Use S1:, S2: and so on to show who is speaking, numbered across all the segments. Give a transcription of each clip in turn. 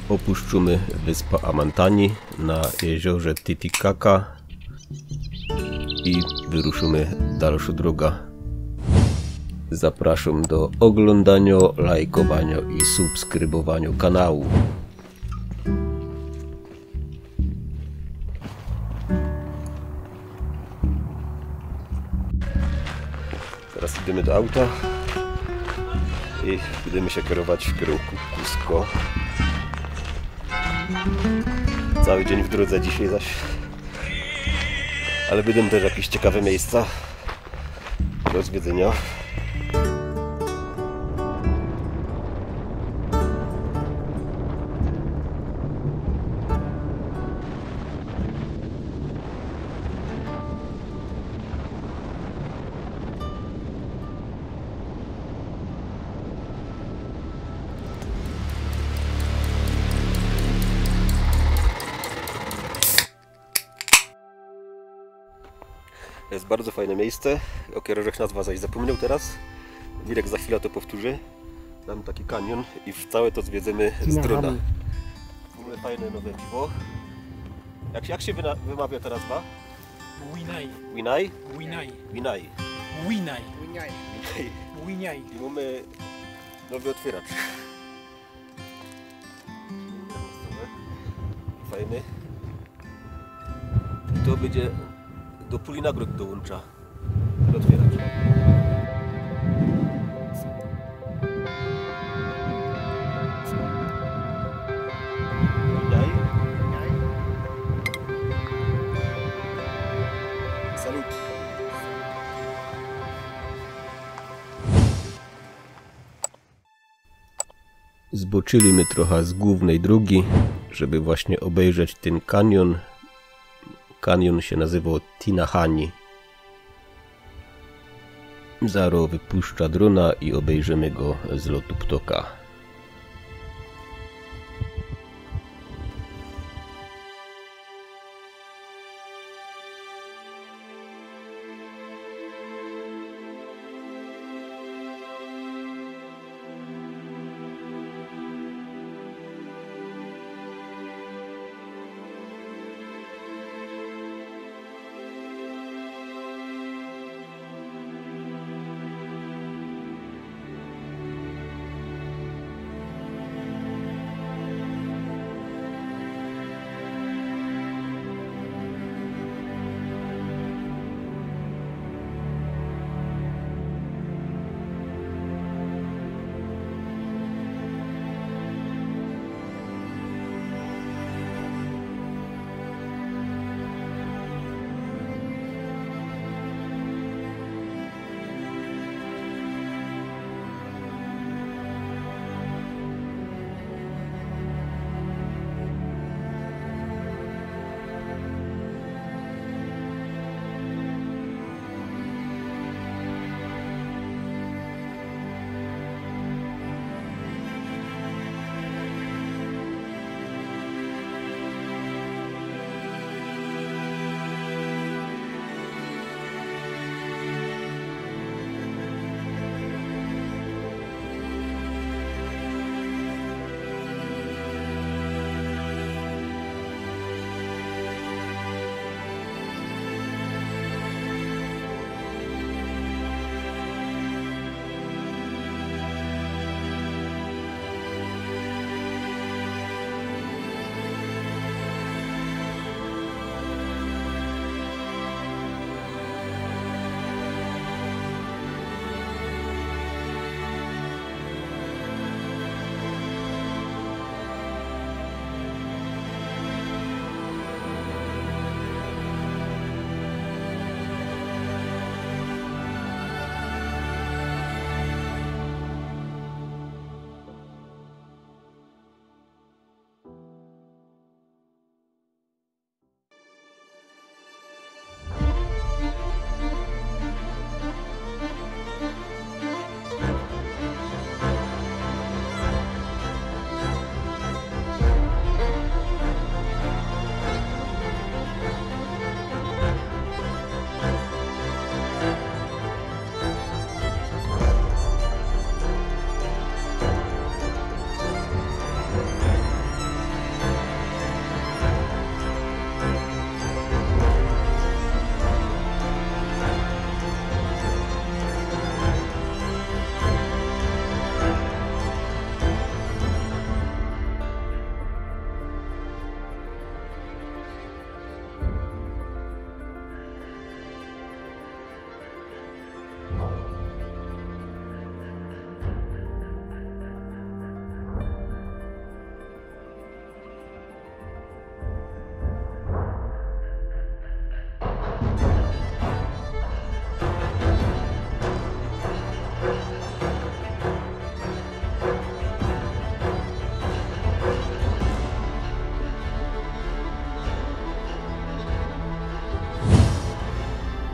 S1: Opuszczamy wyspę Amantani na jeziorze Titicaca i wyruszymy dalszą drogę. Zapraszam do oglądania, lajkowania i subskrybowania kanału. Teraz idziemy do auta i będziemy się kierować w kierunku Cusco. Cały dzień w drodze dzisiaj zaś, ale będą też jakieś ciekawe miejsca do zwiedzenia. To jest bardzo fajne miejsce, o kierożech nazwa zaś zapomniał teraz. Wirek za chwilę to powtórzy. Tam taki kanion i w całe to zwiedzemy z drona. W ogóle fajne nowe piwo. Jak się wymawia ta nazwa?
S2: Winai.
S1: Winai?
S2: Winai.
S1: Winai.
S2: Winai.
S1: Winai.
S2: Winai.
S1: I mamy nowy otwieracz. Fajny. I to będzie do puli nagród dołącza ten otwieracz. Winai. Salut. Zboczyliśmy trochę z głównej drogi, żeby właśnie obejrzeć ten kanion. Kanion się nazywał Tinahani. Zaro wypuszcza drona i obejrzymy go z lotu ptoka.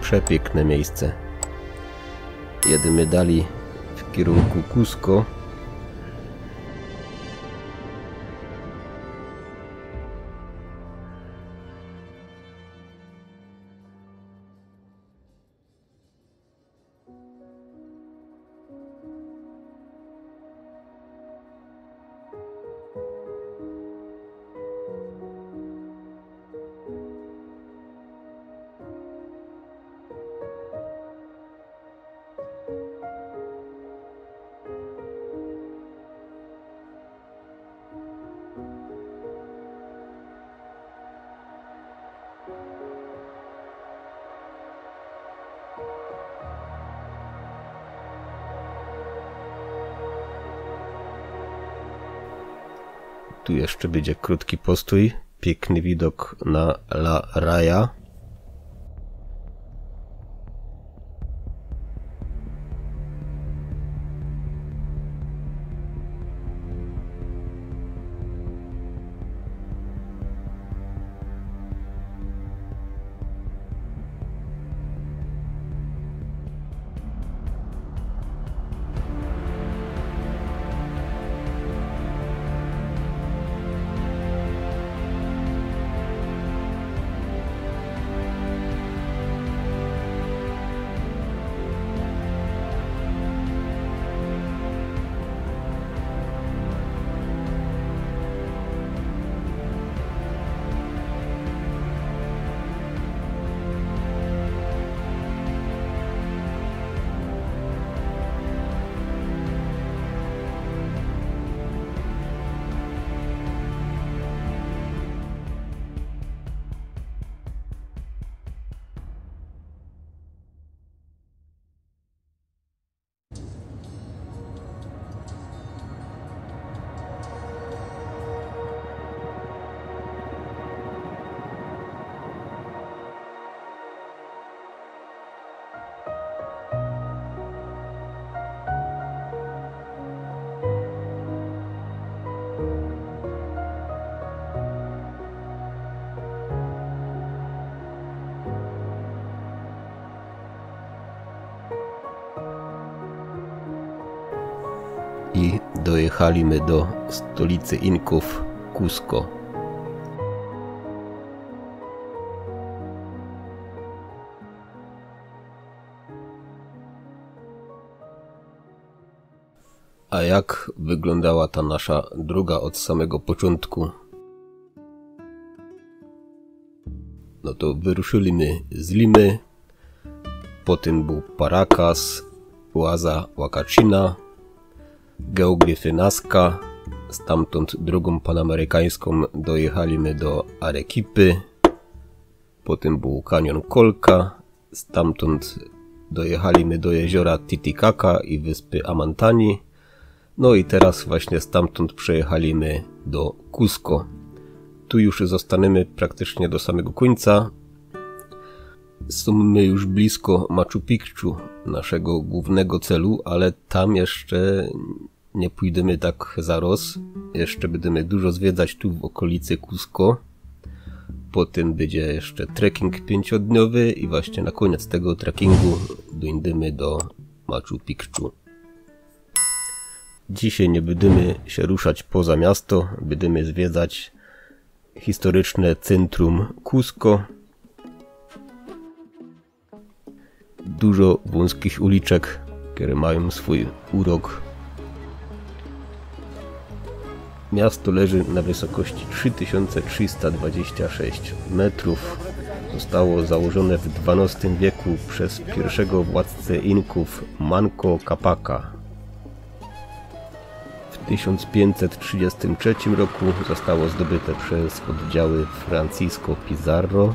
S1: Przepiękne miejsce. Jedziemy dalej w kierunku Cusco. Tu jeszcze będzie krótki postój, piękny widok na La Raya. I dojechaliśmy do stolicy Inków, Cusco. A jak wyglądała ta nasza droga od samego początku? No to wyruszyliśmy z Limy, potem był Paracas, oaza Huacachina, geoglyfy Nazca, stamtąd drogą panamerykańską dojechaliśmy do Arequipy, potem był kanion Colca, stamtąd dojechaliśmy do jeziora Titicaca i wyspy Amantani, no i teraz właśnie stamtąd przejechaliśmy do Cusco. Tu już zostaniemy praktycznie do samego końca. Są już blisko Machu Picchu, naszego głównego celu, ale tam jeszcze nie pójdziemy tak zaraz. Jeszcze będziemy dużo zwiedzać tu w okolicy Cusco. Potem będzie jeszcze trekking 5-dniowy i właśnie na koniec tego trekkingu dojdziemy do Machu Picchu. Dzisiaj nie będziemy się ruszać poza miasto, będziemy zwiedzać historyczne centrum Cusco. Dużo wąskich uliczek, które mają swój urok. Miasto leży na wysokości 3326 metrów. Zostało założone w XII wieku przez pierwszego władcę Inków Manco Capaca. W 1533 roku zostało zdobyte przez oddziały Francisco Pizarro,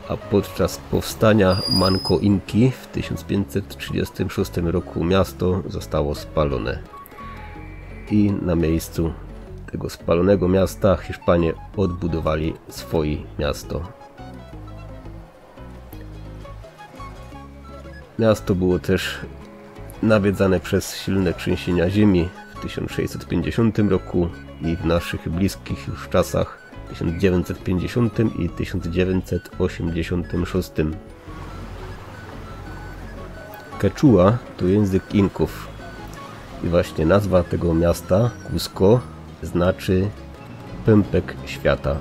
S1: a podczas powstania Manco Inki w 1536 roku miasto zostało spalone. I na miejscu tego spalonego miasta Hiszpanie odbudowali swoje miasto. Miasto było też nawiedzane przez silne trzęsienia ziemi w 1650 roku i w naszych bliskich już czasach 1950 i 1986. Quechua to język Inków. I właśnie nazwa tego miasta, Cusco, znaczy pępek świata.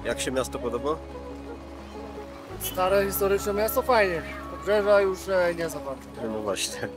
S1: Jak się miasto podoba?
S3: Stare historyczne miasto fajnie. Obrzeża już nie za bardzo.
S1: No właśnie.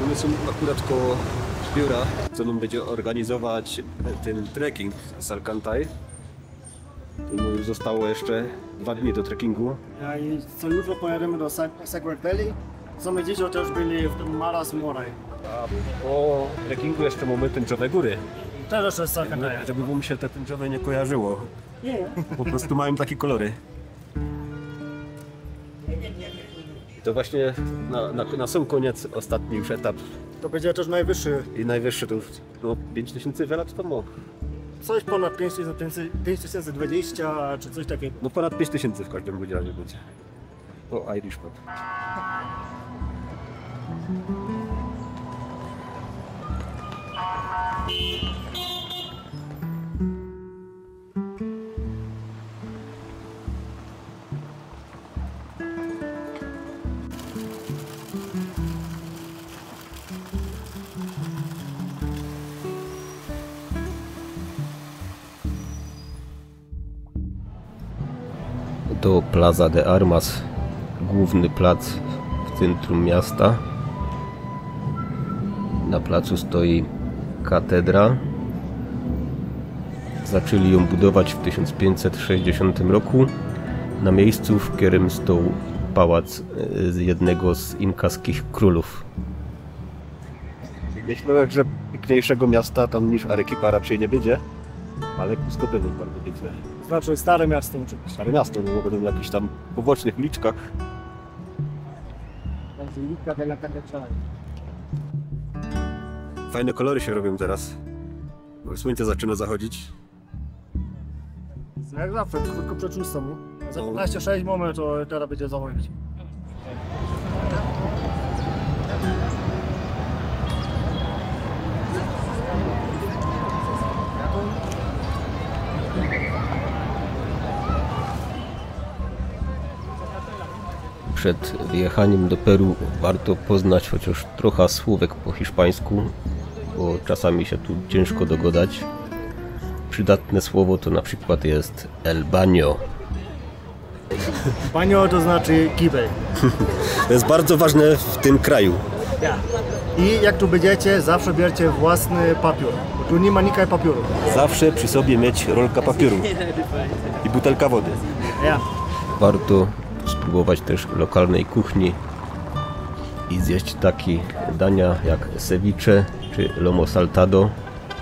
S1: My są akurat koło biura, co nam będzie organizować ten trekking z Alcantay. Już zostało jeszcze 2 dni do trekkingu.
S3: I co jutro pojedziemy do Sacred Valley. Co my dzisiaj też byli w tym Maras Moray.
S1: A po trekkingu jeszcze mamy tęczowe góry.
S3: Też jeszcze jest Alcantay.
S1: Żeby wam się te tęczowe nie kojarzyło. Po prostu mają takie kolory. I to właśnie na sam koniec, ostatni już etap.
S3: To będzie też najwyższy.
S1: I najwyższy to już 5000 lat temu.
S3: Coś ponad 5020 czy coś takiego.
S1: No ponad 5000 w każdym razie będzie. To Irish Pub. To Plaza de Armas, główny plac w centrum miasta. Na placu stoi katedra. Zaczęli ją budować w 1560 roku na miejscu, w którym stał pałac jednego z inkaskich królów. Myślę, że piękniejszego miasta tam niż Arequipa raczej nie będzie, ale Cusco też jest bardzo piękne.
S3: Znaczy stare miasto oczywiście.
S1: Stare miasto, no bo będą w jakichś tam pobocznych liczkach. Fajne kolory się robią teraz. Słońce zaczyna zachodzić.
S3: Jak zawsze, krótko przed 6. Za 15-6 moment to teraz będzie zachodzić.
S1: Przed wyjechaniem do Peru warto poznać chociaż trochę słówek po hiszpańsku, bo czasami się tu ciężko dogadać. Przydatne słowo to na przykład jest el baño.
S3: Baño to znaczy kibel.
S1: To jest bardzo ważne w tym kraju.
S3: I jak tu będziecie, zawsze bierzcie własny papier, bo tu nie ma nikaj papieru.
S1: Zawsze przy sobie mieć rolka papieru i butelka wody. Warto spróbować też lokalnej kuchni i zjeść takie dania jak ceviche czy lomo saltado.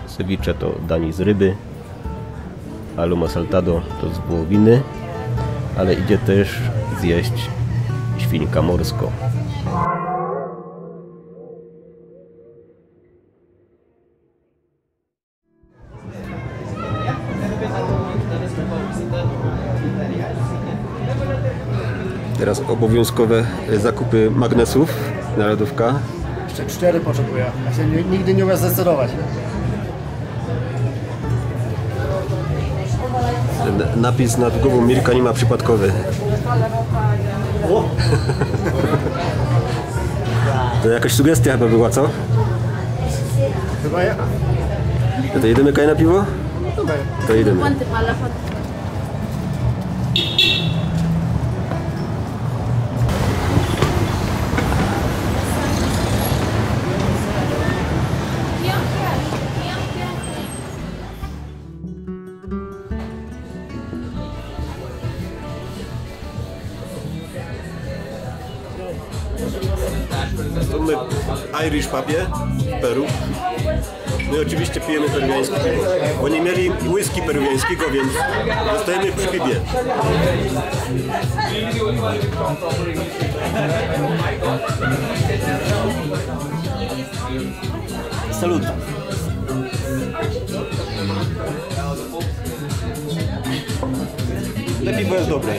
S1: Ceviche to danie z ryby, a lomo saltado to z wołowiny, ale idzie też zjeść świnka morsko. Teraz obowiązkowe zakupy magnesów na lodówka.
S3: Jeszcze 4 potrzebuję. Ja się nigdy nie umiem zdecydować.
S1: Ten napis nad głową Mirka nie ma przypadkowy. To jakaś sugestia chyba była, co?
S3: Chyba ja.
S1: To jedziemy kaj na piwo? To jedziemy. To my Irish pubie w Peru. My oczywiście pijemy peruwiańskie piwo, bo nie mieli whisky peruwiańskiego, więc zostajemy przy piwie. Salut! To piwo jest dobre.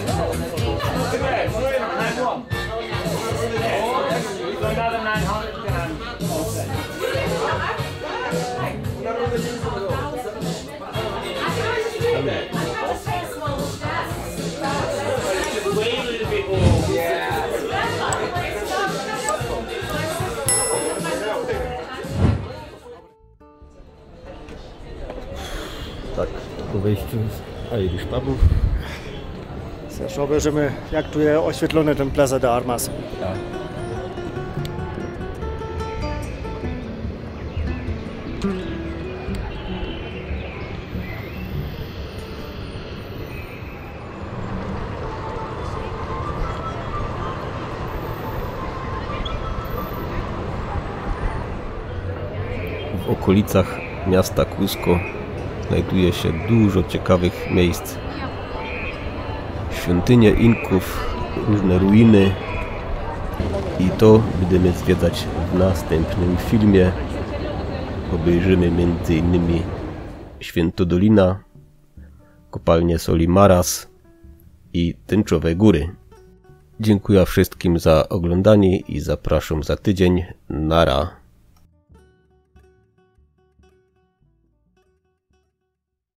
S1: Tak, po wejściu z Irish pubu.
S3: Zresztą obejrzymy, jak tu jest oświetlony ten Plaza de Armas.
S1: W okolicach miasta Cusco znajduje się dużo ciekawych miejsc. Świątynie Inków, różne ruiny i to będziemy zwiedzać w następnym filmie. Obejrzymy m.in. Świętodolina, kopalnię soli Maras i Tęczowe Góry. Dziękuję wszystkim za oglądanie i zapraszam za tydzień. Nara.